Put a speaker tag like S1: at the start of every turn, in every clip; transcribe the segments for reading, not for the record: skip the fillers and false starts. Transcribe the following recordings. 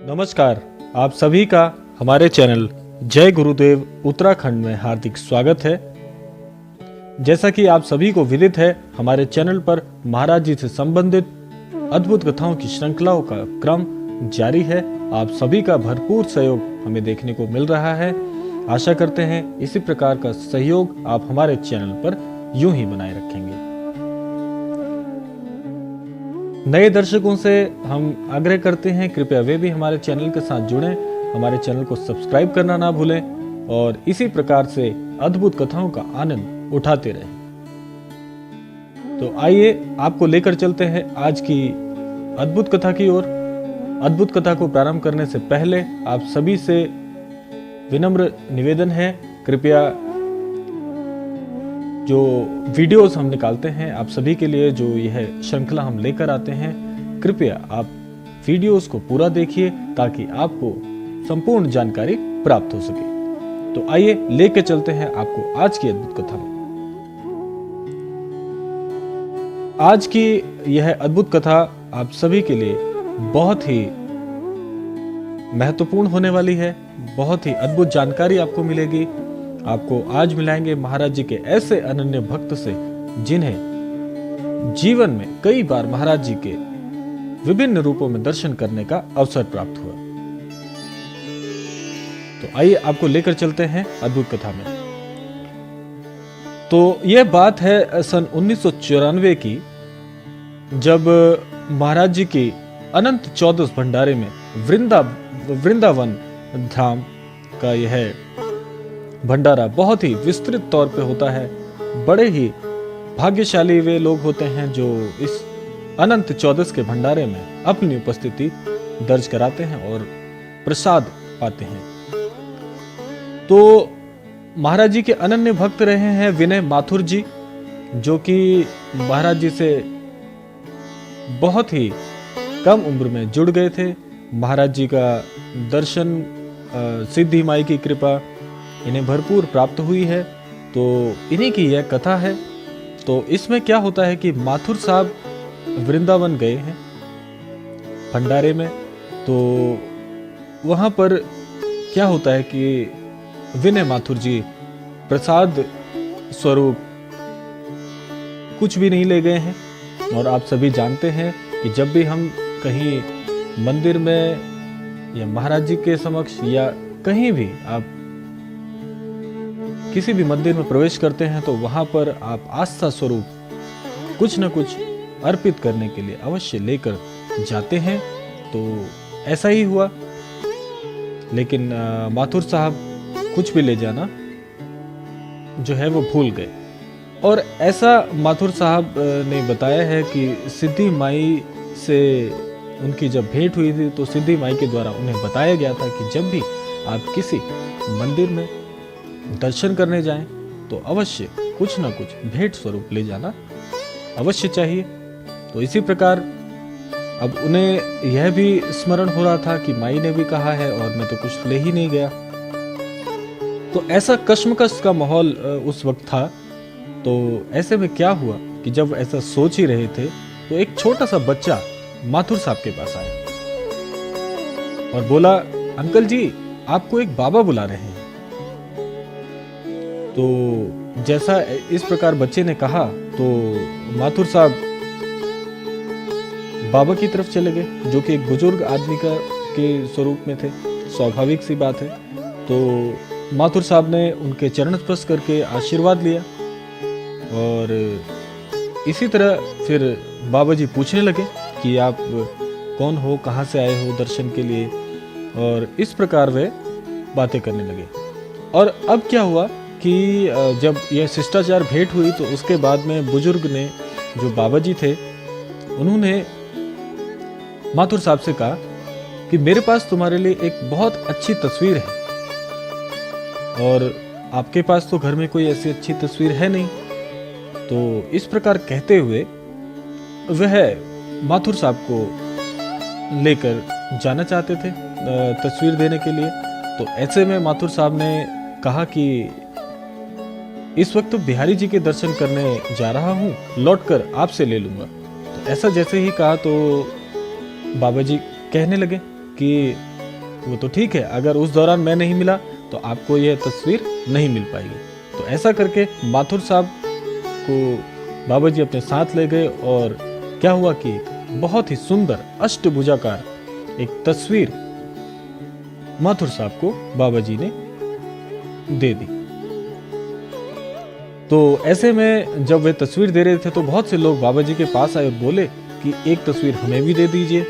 S1: नमस्कार, आप सभी का हमारे चैनल जय गुरुदेव उत्तराखंड में हार्दिक स्वागत है। जैसा कि आप सभी को विदित है, हमारे चैनल पर महाराज जी से संबंधित अद्भुत कथाओं की श्रृंखलाओं का क्रम जारी है। आप सभी का भरपूर सहयोग हमें देखने को मिल रहा है। आशा करते हैं इसी प्रकार का सहयोग आप हमारे चैनल पर यूं ही बनाए रखेंगे। नए दर्शकों से हम आग्रह करते हैं, कृपया वे भी हमारे चैनल के साथ जुड़ें, हमारे चैनल को सब्सक्राइब करना ना भूलें और इसी प्रकार से अद्भुत कथाओं का आनंद उठाते रहें। तो आइए आपको लेकर चलते हैं आज की अद्भुत कथा की ओर। अद्भुत कथा को प्रारंभ करने से पहले आप सभी से विनम्र निवेदन है, कृपया जो वीडियोस हम निकालते हैं आप सभी के लिए, जो यह श्रृंखला हम लेकर आते हैं, कृपया आप वीडियोस को पूरा देखिए ताकि आपको संपूर्ण जानकारी प्राप्त हो सके। तो आइए लेके चलते हैं आपको आज की अद्भुत कथा में। आज की यह अद्भुत कथा आप सभी के लिए बहुत ही महत्वपूर्ण होने वाली है। बहुत ही अद्भुत जानकारी आपको मिलेगी। आपको आज मिलाएंगे महाराज जी के ऐसे अनन्य भक्त से जिन्हें जीवन में कई बार महाराज जी के विभिन्न रूपों में दर्शन करने का अवसर प्राप्त हुआ। तो आइए आपको लेकर चलते हैं अद्भुत कथा में। तो यह बात है सन 1994 की, जब महाराज जी की अनंत 14 भंडारे में वृंदावन धाम का यह भंडारा बहुत ही विस्तृत तौर पे होता है। बड़े ही भाग्यशाली वे लोग होते हैं जो इस अनंत 14 के भंडारे में अपनी उपस्थिति दर्ज कराते हैं और प्रसाद पाते हैं। तो महाराज जी के अनन्य भक्त रहे हैं विनय माथुर जी, जो कि महाराज जी से बहुत ही कम उम्र में जुड़ गए थे। महाराज जी का दर्शन, सिद्धि माई की कृपा इन्हें भरपूर प्राप्त हुई है। तो इन्हीं की यह कथा है। तो इसमें क्या होता है कि माथुर साहब वृंदावन गए हैं भंडारे में। तो वहां पर क्या होता है कि विनय माथुर जी प्रसाद स्वरूप कुछ भी नहीं ले गए हैं। और आप सभी जानते हैं कि जब भी हम कहीं मंदिर में या महाराज जी के समक्ष या कहीं भी आप किसी भी मंदिर में प्रवेश करते हैं तो वहां पर आप आस्था स्वरूप कुछ न कुछ अर्पित करने के लिए अवश्य लेकर जाते हैं। तो ऐसा ही हुआ, लेकिन माथुर साहब कुछ भी ले जाना जो है वो भूल गए। और ऐसा माथुर साहब ने बताया है कि सिद्धि माई से उनकी जब भेंट हुई थी तो सिद्धि माई के द्वारा उन्हें बताया गया था कि जब भी आप किसी मंदिर में दर्शन करने जाएं तो अवश्य कुछ ना कुछ भेंट स्वरूप ले जाना अवश्य चाहिए। तो इसी प्रकार अब उन्हें यह भी स्मरण हो रहा था कि माई ने भी कहा है और मैं तो कुछ ले ही नहीं गया। तो ऐसा कश्मकश का माहौल उस वक्त था। तो ऐसे में क्या हुआ कि जब ऐसा सोच ही रहे थे तो एक छोटा सा बच्चा माथुर साहब के पास आया और बोला, अंकल जी आपको एक बाबा बुला रहे हैं। तो जैसा इस प्रकार बच्चे ने कहा तो माथुर साहब बाबा की तरफ चले गए, जो कि एक बुजुर्ग आदमी के स्वरूप में थे। स्वाभाविक सी बात है। तो माथुर साहब ने उनके चरण स्पर्श करके आशीर्वाद लिया और इसी तरह फिर बाबा जी पूछने लगे कि आप कौन हो, कहाँ से आए हो दर्शन के लिए, और इस प्रकार वे बातें करने लगे। और अब क्या हुआ कि जब यह शिष्टाचार भेंट हुई तो उसके बाद में बुजुर्ग ने, जो बाबा जी थे, उन्होंने माथुर साहब से कहा कि मेरे पास तुम्हारे लिए एक बहुत अच्छी तस्वीर है और आपके पास तो घर में कोई ऐसी अच्छी तस्वीर है नहीं। तो इस प्रकार कहते हुए वह माथुर साहब को लेकर जाना चाहते थे तस्वीर देने के लिए। तो ऐसे में माथुर साहब ने कहा कि इस वक्त तो बिहारी जी के दर्शन करने जा रहा हूँ, लौटकर आपसे ले लूंगा। तो ऐसा जैसे ही कहा तो बाबा जी कहने लगे कि वो तो ठीक है, अगर उस दौरान मैं नहीं मिला तो आपको यह तस्वीर नहीं मिल पाएगी। तो ऐसा करके माथुर साहब को बाबा जी अपने साथ ले गए और क्या हुआ कि बहुत ही सुंदर अष्टभुजाकार एक तस्वीर माथुर साहब को बाबा जी ने दे दी। तो ऐसे में जब वे तस्वीर दे रहे थे तो बहुत से लोग बाबा जी के पास आए और बोले कि एक तस्वीर हमें भी दे दीजिए।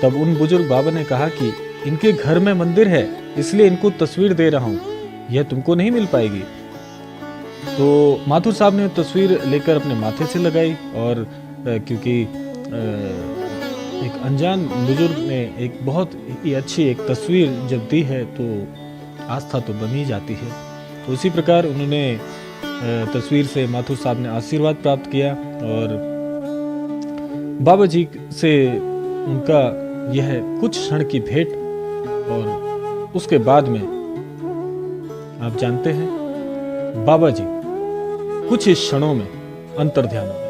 S1: तब उन बुजुर्ग बाबा ने कहा कि इनके घर में मंदिर है, इसलिए इनको तस्वीर दे रहा हूँ, यह तुमको नहीं मिल पाएगी। तो माथुर साहब ने तस्वीर लेकर अपने माथे से लगाई और क्योंकि एक अनजान बुजुर्ग ने एक बहुत ही अच्छी एक तस्वीर जब दी है तो आस्था तो बन ही जाती है। तो उसी प्रकार उन्होंने तस्वीर से माथुर साहब ने आशीर्वाद प्राप्त किया और बाबा जी से उनका यह कुछ क्षण की भेंट और उसके बाद में आप जानते हैं बाबा जी कुछ ही क्षणों में अंतर्ध्यान हो गए,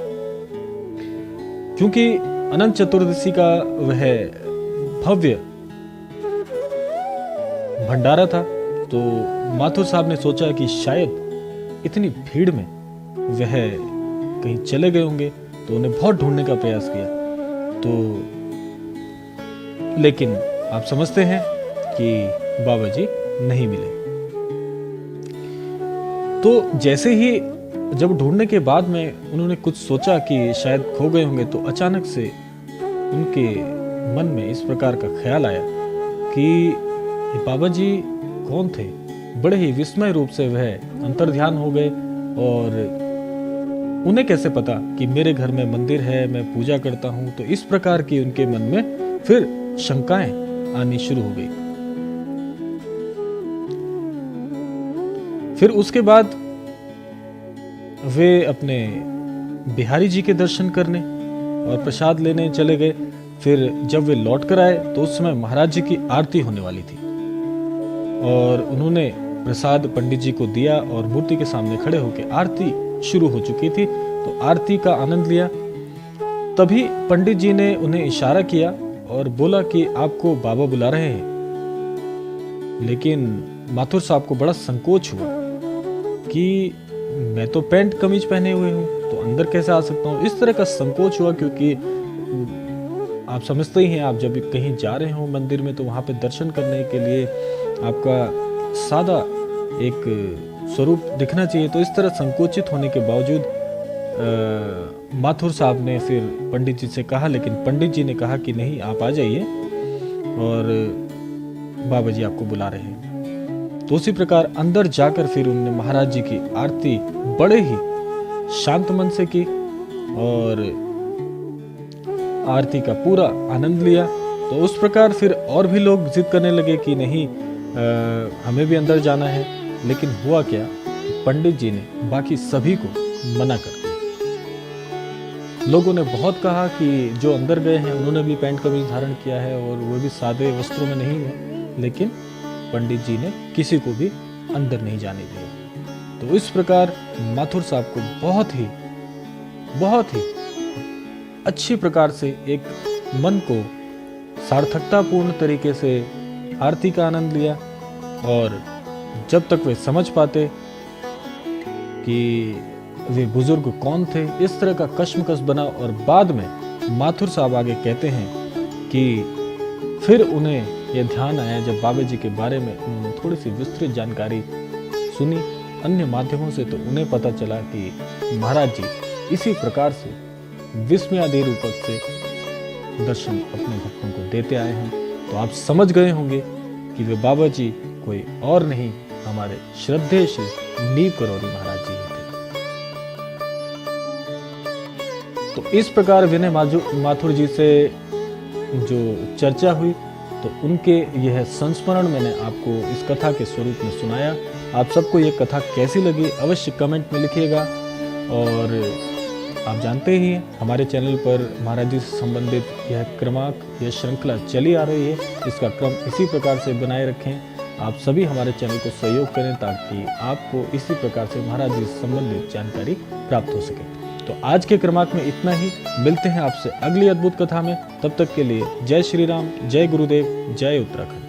S1: क्योंकि अनंत चतुर्दशी का वह भव्य भंडारा था। तो माथुर साहब ने सोचा कि शायद इतनी भीड़ में वह कहीं चले गए होंगे, तो उन्हें बहुत ढूंढने का प्रयास किया। तो लेकिन आप समझते हैं कि बाबा जी नहीं मिले। तो जैसे ही जब ढूंढने के बाद में उन्होंने कुछ सोचा कि शायद खो गए होंगे, तो अचानक से उनके मन में इस प्रकार का ख्याल आया कि ये बाबा जी कौन थे। बड़े ही विस्मय रूप से वह अंतर्ध्यान हो गए और उन्हें कैसे पता कि मेरे घर में मंदिर है, मैं पूजा करता हूं। तो इस प्रकार की उनके मन में फिर शंकाएं आनी शुरू हो गई। फिर उसके बाद वे अपने बिहारी जी के दर्शन करने और प्रसाद लेने चले गए। फिर जब वे लौट कर आए तो उस समय महाराज जी की आरती होने वाली थी और उन्होंने प्रसाद पंडित जी को दिया और मूर्ति के सामने खड़े होकर आरती शुरू हो चुकी थी। तो आरती का आनंद लिया। तभी पंडित जी ने उन्हें इशारा किया और बोला कि आपको बाबा बुला रहे हैं। लेकिन माथुर साहब को बड़ा संकोच हुआ कि मैं तो पैंट कमीज पहने हुए हूँ, तो अंदर कैसे आ सकता हूँ। इस तरह का संकोच हुआ क्योंकि आप समझते ही हैं, आप जब कहीं जा रहे हो मंदिर में तो वहाँ पे दर्शन करने के लिए आपका सादा एक स्वरूप दिखना चाहिए। तो इस तरह संकोचित होने के बावजूद माथुर साहब ने फिर पंडित जी से कहा, लेकिन पंडित जी ने कहा कि नहीं, आप आ जाइए और बाबा जी आपको बुला रहे हैं। तो उसी प्रकार अंदर जाकर फिर उन्होंने महाराज जी की आरती बड़े ही शांत मन से की और आरती का पूरा आनंद लिया। तो उस प्रकार फिर और भी लोग जिद करने लगे कि नहीं, हमें भी अंदर जाना है। लेकिन हुआ क्या, पंडित जी ने बाकी सभी को मना कर दिया। लोगों ने बहुत कहा कि जो अंदर गए हैं उन्होंने भी पैंट कमीज धारण किया है और वो भी सादे वस्त्रों में नहीं है, लेकिन पंडित जी ने किसी को भी अंदर नहीं जाने दिया। तो इस प्रकार माथुर साहब को बहुत ही अच्छी प्रकार से एक मन को सार्थकतापूर्ण तरीके से आरती का आनंद लिया। और जब तक वे समझ पाते कि वे बुजुर्ग कौन थे, इस तरह का कश्मकश बना। और बाद में माथुर साहब आगे कहते हैं कि फिर उन्हें यह ध्यान आया जब बाबा जी के बारे में उन्होंने थोड़ी सी विस्तृत जानकारी सुनी अन्य माध्यमों से, तो उन्हें पता चला कि महाराज जी इसी प्रकार से विस्मयादि रूपक से दर्शन अपने भक्तों को देते आए हैं। तो आप समझ गए होंगे कि वे बाबा जी कोई और नहीं, हमारे श्रद्धेय श्री नीव करौरी महाराज जी थे। तो इस प्रकार विनय माथुर जी से जो चर्चा हुई, तो उनके यह संस्मरण मैंने आपको इस कथा के स्वरूप में सुनाया। आप सबको यह कथा कैसी लगी अवश्य कमेंट में लिखिएगा। और आप जानते ही हैं हमारे चैनल पर महाराज जी से संबंधित यह क्रमांक, यह श्रृंखला चली आ रही है। इसका क्रम इसी प्रकार से बनाए रखें। आप सभी हमारे चैनल को सहयोग करें ताकि आपको इसी प्रकार से महाराज जी से संबंधित जानकारी प्राप्त हो सके। तो आज के क्रमांक में इतना ही। मिलते हैं आपसे अगली अद्भुत कथा में। तब तक के लिए जय श्री राम, जय गुरुदेव, जय उत्तराखंड।